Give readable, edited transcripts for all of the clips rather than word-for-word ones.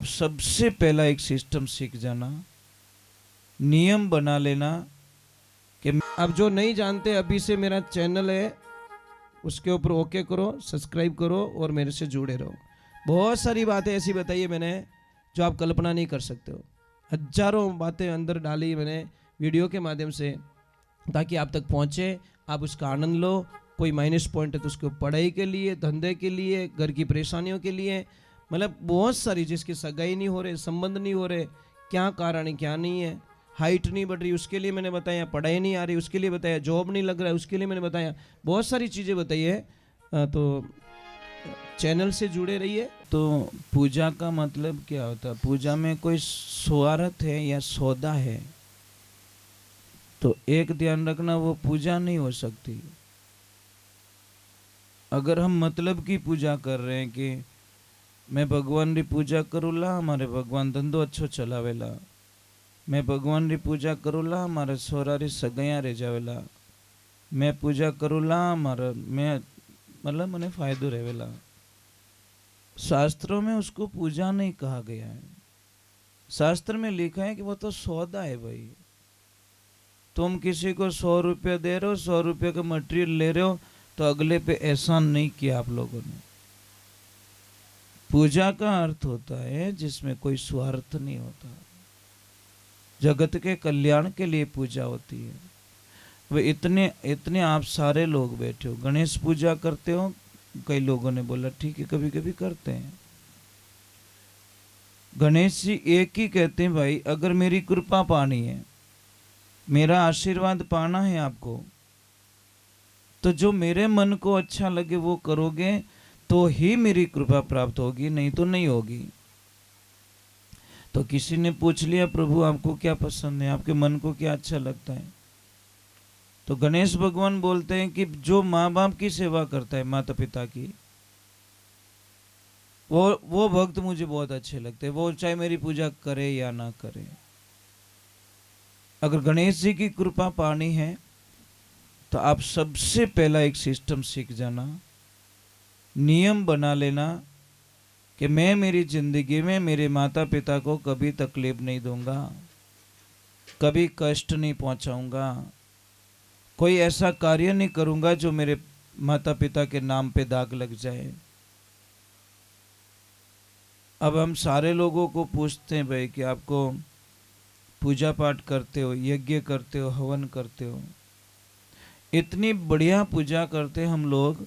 सबसे पहला एक सिस्टम सीख जाना, नियम बना लेना कि आप जो नहीं जानते अभी से मेरा चैनल है उसके ऊपर ओके करो, सब्सक्राइब करो और मेरे से जुड़े रहो। बहुत सारी बातें ऐसी बताई है मैंने जो आप कल्पना नहीं कर सकते हो। हजारों बातें अंदर डाली मैंने वीडियो के माध्यम से ताकि आप तक पहुंचे, आप उसका आनंद लो। कोई माइनस पॉइंट है तो उसको पढ़ाई के लिए, धंधे के लिए, घर की परेशानियों के लिए, मतलब बहुत सारी, जिसकी सगाई नहीं हो रहे, संबंध नहीं हो रहे, क्या कारण है क्या नहीं है, हाइट नहीं बढ़ रही उसके लिए मैंने बताया, पढ़ाई नहीं आ रही उसके लिए बताया, जॉब नहीं लग रहा है उसके लिए मैंने बताया, बहुत सारी चीज़ें बताई है। तो चैनल से जुड़े रहिए। तो पूजा का मतलब क्या होता है? पूजा में कोई स्वार्थ है या सौदा है? तो एक ध्यान रखना, वो पूजा नहीं हो सकती। अगर हम मतलब की पूजा कर रहे हैं कि मैं भगवान री पूजा करूला हमारे भगवान धंधो अच्छो चलावेला, मैं भगवान री पूजा करूला हमारे सोरा री सगैया रह जावेला, मैं पूजा करूला हमारा मैं मतलब मने फायदो रहेला, शास्त्रों में उसको पूजा नहीं कहा गया है। शास्त्र में लिखा है कि वो तो सौदा है भाई। तुम किसी को 100 रुपये दे रहे हो, 100 रुपये का मटेरियल ले रहे हो, तो अगले पे एहसान नहीं किया आप लोगों ने। पूजा का अर्थ होता है जिसमें कोई स्वार्थ नहीं होता, जगत के कल्याण के लिए पूजा होती है। वे इतने इतने आप सारे लोग बैठे हो, गणेश पूजा करते हो, कई लोगों ने बोला ठीक है कभी कभी करते हैं। गणेश जी एक ही कहते हैं भाई, अगर मेरी कृपा पानी है, मेरा आशीर्वाद पाना है आपको, तो जो मेरे मन को अच्छा लगे वो करोगे तो ही मेरी कृपा प्राप्त होगी, नहीं तो नहीं होगी। तो किसी ने पूछ लिया प्रभु आपको क्या पसंद है, आपके मन को क्या अच्छा लगता है? तो गणेश भगवान बोलते हैं कि जो माँ बाप की सेवा करता है, माता पिता की, वो भक्त मुझे बहुत अच्छे लगते हैं, वो चाहे मेरी पूजा करे या ना करे। अगर गणेश जी की कृपा पानी है तो आप सबसे पहला एक सिस्टम सीख जाना, नियम बना लेना कि मैं मेरी जिंदगी में मेरे माता पिता को कभी तकलीफ नहीं दूंगा, कभी कष्ट नहीं पहुंचाऊंगा, कोई ऐसा कार्य नहीं करूंगा जो मेरे माता पिता के नाम पे दाग लग जाए। अब हम सारे लोगों को पूछते हैं भाई कि आपको पूजा पाठ करते हो, यज्ञ करते हो, हवन करते हो, इतनी बढ़िया पूजा करते हम लोग,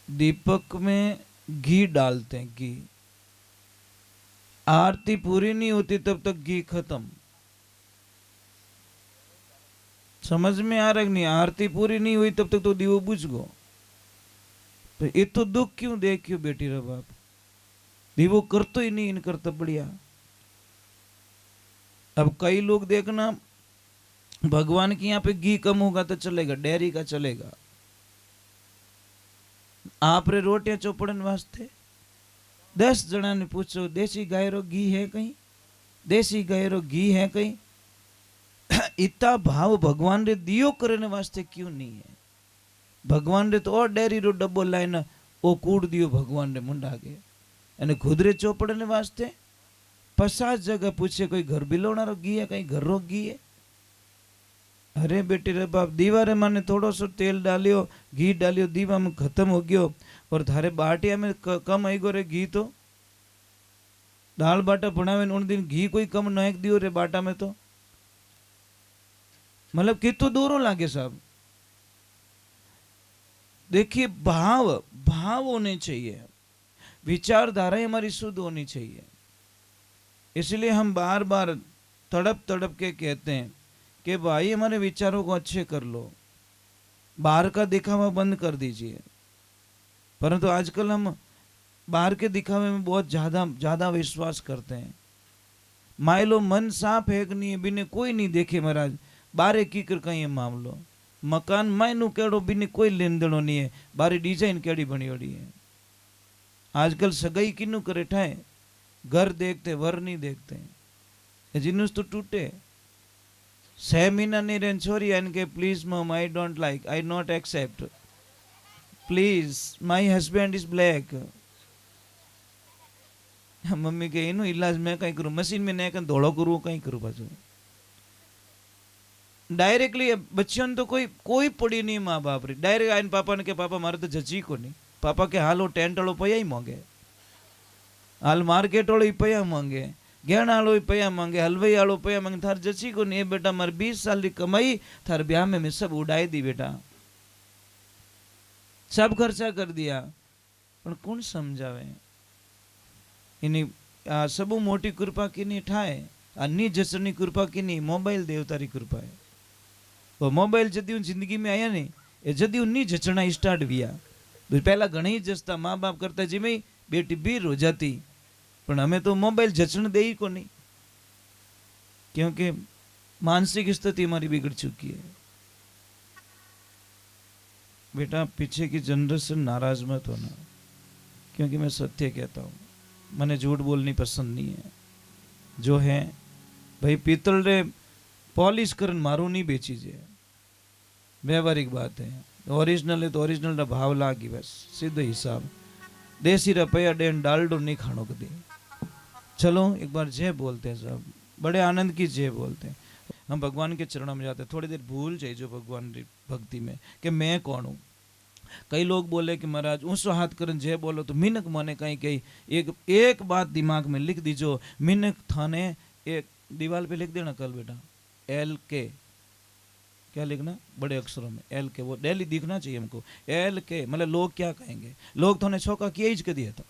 दीपक में घी डालते हैं, घी, आरती पूरी नहीं होती तब तक घी खत्म। समझ में आ रहा नहीं? आरती पूरी नहीं हुई तब तक तो दीवो बुझ गो। तो ये तो दुख क्यों दे, क्यों बेटी रे बाप, दीवो कर तो ही नहीं इन करता बढ़िया। अब कई लोग देखना, भगवान के यहाँ पे घी कम होगा तो चलेगा, डेयरी का चलेगा, आप रे रोटियां चौपड़न वास्ते 10 जना ने पूछो देसी गाय रो घी है कहीं, देसी गाय रो घी है कहीं? इतना भाव भगवान रे दियो करने वास्ते क्यों नहीं है? भगवान रे तो और डेयरी रो डब्बो लाइन ओ कूड़ दियो भगवान रे मुंडा के, अने खुद रे चौपड़ने वास्ते 50 जगह पूछे कोई घर बिलोना रो घी है कहीं, घर रो घी है? अरे बेटी रे बाप, दीवा रे माने थोड़ो सो तेल डालियो, घी डालियो, दीवा में खत्म हो गयो, और थारे बाटिया में कम आई गो रे घी। तो दाल बाटा बनावे उन दिन घी कोई कम न दियो रे बाटा में, तो मतलब कितो दूरो लागे साहब। देखिए भाव भाव होने चाहिए, विचारधारा हमारी शुद्ध होनी चाहिए। इसलिए हम बार बार तड़प तड़प के कहते हैं कि भाई हमारे विचारों को अच्छे कर लो, बाहर का दिखावा बंद कर दीजिए। परंतु आजकल हम बाहर के दिखावे में बहुत ज्यादा विश्वास करते हैं। मान लो मन साफ है कि नहीं, बिने कोई नहीं देखे महाराज, बारे की कर कहीं मामलो, मकान मायनू केड़ो बिने कोई लेन देनो नहीं है, बारे डिजाइन केड़ी बनी होड़ी है। आजकल सगाई किन्नू करे ठाए, घर देखते वर नहीं देखते, जिन्नुस तो टूटे। 6 महीना नहीं रहन छोरी एन के please mom I don't like, I not accept, please my husband is black. मम्मी के एनु इलाज मैं कहीं करूँ, मशीन में नहीं धोड़ो करूँ कहीं करूँ पाछो। डायरेक्टली बच्चों ने तो कोई कोई पड़ी नहीं माँ बाप री, डायरेक्ट आइन पापा ने के पापा मारे तो जची को नहीं, पापा के हाल वो टेंट वालों पया ही मांगे, हाल मार्केट वालों ही पया मांगे, गहना वालों ही पया मांगे, हलवाई वालों पया मांगे, थार जची को नहीं बेटा, मारे 20 साल की कमाई थार ब्याह में मैं सब उड़ाई दी बेटा, सब खर्चा कर दिया, पर कौन समझावे? इनी आ सबू मोटी कृपा किनी ठाए, आ नी जसनी कृपा किनी मोबाइल देवतारी कृपा है। वो मोबाइल जदी जिंदगी में आया नहीं, ये जदी नी जचना स्टार्ट हुआ। पहला घणी ही जचता, माँ बाप करता जी में बेटी बीर हो जाती, पर हमें तो मोबाइल जचन दे ही को नहीं, क्योंकि मानसिक स्थिति हमारी बिगड़ चुकी है। बेटा पीछे की जनरेशन नाराज मत होना, क्योंकि मैं सत्य कहता हूँ, मने झूठ बोलनी पसंद नहीं है। जो है भाई पीतल रे पॉलिश करन मारू नहीं बेची जे, व्यवहारिक बात है। ओरिजिनल है तो ओरिजिनल रा भाव लागी, बस सीधो हिसाब। देसी रुपया डेन डालडो नहीं खानो कभी। चलो एक बार जय बोलते हैं सब, बड़े आनंद की जय बोलते हैं। हम भगवान के चरणों में जाते हैं, थोड़ी देर भूल जाए जो भगवान की भक्ति में कि मैं कौन हूँ। कई लोग बोले कि महाराज ऊँचो हाथ करन जय बोलो तो मिनक मने कहीं कहीं एक बात दिमाग में लिख दीजो, मिनक थाने एक दीवार पे लिख देना कल बेटा, LK, क्या लिखना बड़े अक्षरों में LK, वो डेली दिखना चाहिए हमको LK। मतलब लोग क्या कहेंगे, लोग थोने छोका किया ही दिया था,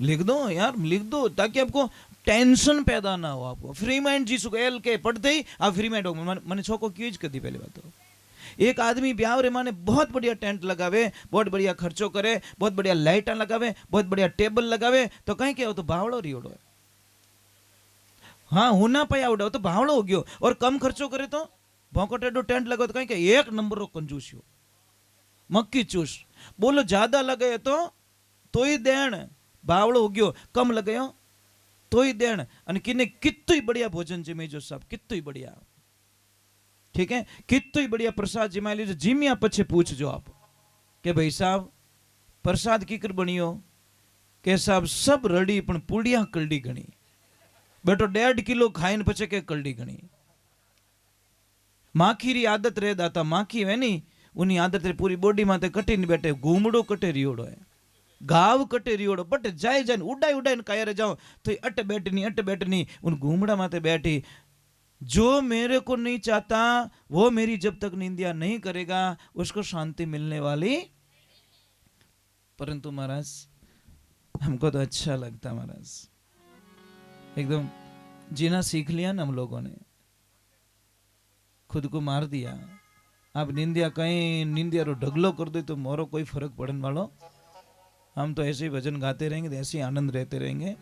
लिख दो यार, लिख दो ताकि आपको टेंशन पैदा ना हो। आपको फ्री माइंड जी सुको LK पढ़ते ही आप फ्री माइंड हो, मैंने छोको क्यों कर दी। पहले बात तो एक आदमी ब्याह रे माने बहुत बढ़िया टेंट लगावे, बहुत बढ़िया खर्चो करे, बहुत बढ़िया लाइटा लगावे, बहुत बढ़िया टेबल लगावे, तो कहीं क्या हो तो भावड़ो रियोड़ो है। हाँ होना पाया उड़ो तो भावड़ो हो गयो। और कम खर्चो करे तो भौंको टेडो टेंट लगाओ तो कहीं क्या एक नंबर रो कंजूस हो, मक्की चूस। बोलो ज्यादा लगे तो ही देण, भावड़ो हो गयो। कम लगायो तो ही देण, अने किने कित्तु ही बढ़िया भोजन जमे जो साहब, कित्तु ही बढ़िया, ठीक है, कित्तु ही बढ़िया प्रसाद जिमा लीजिए। जिमिया पछे पूछ जो आप के भाई साहब प्रसाद कीकर बनियो, के साहब सब रड़ी पण पूड़िया कलडी गणी, बेटो 1.5 किलो खाइन पछे के कलडी गणी। माखी री आदत रे दाता, माखी है नी उनी आदत रे पूरी बॉडी माते कटी नहीं बैठे, घूमड़ो कटे रियोड़ो है, घाव कटे रियोड़ो, बट जाए जाए उड़ाई उड़ाई काया रे जाओ तो अट बैठनी उन घूमड़ा माते बैठी। जो मेरे को नहीं चाहता वो मेरी जब तक निंदा नहीं करेगा उसको शांति मिलने वाली। परंतु महाराज हमको तो अच्छा लगता, महाराज एकदम जीना सीख लिया ना हम लोगों ने, खुद को मार दिया। आप निंदिया कहीं निंदिया रो ढगलो कर दे तो मोरो कोई फर्क पड़ने वालो, हम तो ऐसे ही भजन गाते रहेंगे, ऐसे ही आनंद रहते रहेंगे।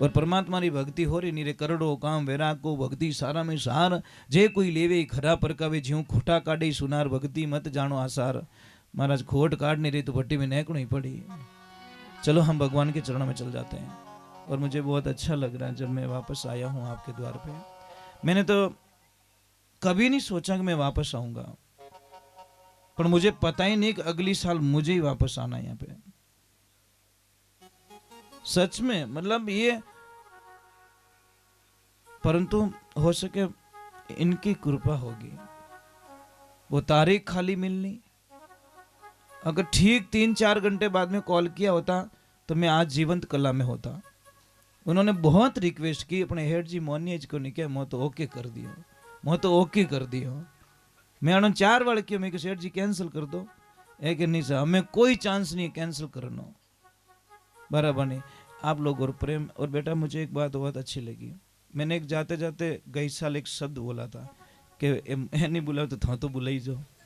और परमात्मा री भक्ति हो रही नीरे करोड़ो काम वैराग को भक्ति सारा में सार, जे कोई लेवे खरा परकावे ज्यों खोटा काढ़े सुनार, भक्ति मत जानो आसार। महाराज खोट काट नहीं रही तो भट्टी में नेकड़ो ही पड़ी। चलो हम भगवान के चरणों में चल जाते हैं। और मुझे बहुत अच्छा लग रहा है जब मैं वापस आया हूँ आपके द्वार पे। मैंने तो कभी नहीं सोचा कि मैं वापस आऊंगा, पर मुझे पता ही नहीं कि अगली साल मुझे ही वापस आना है यहाँ पे। सच में मतलब ये, परंतु हो सके इनकी कृपा होगी। वो तारीख खाली मिलनी, अगर ठीक 3-4 घंटे बाद में कॉल किया होता तो मैं आज जीवंत कला में होता। उन्होंने बहुत रिक्वेस्ट की अपने हेड जी मोनियज को, नहीं क्या मैं तो ओके कर दियो, मैं तो ओके कर दियो। मैं उन्होंने 4 बार किया, मैं सेठ जी कैंसिल कर दो, है कि नहीं सर, हमें कोई चांस नहीं है कैंसिल करना, बराबर नहीं। आप लोग और प्रेम। और बेटा मुझे एक बात बहुत अच्छी लगी, मैंने एक जाते जाते गई साल एक शब्द बोला था कि नहीं बुलाओ तो था तो बुलाई जो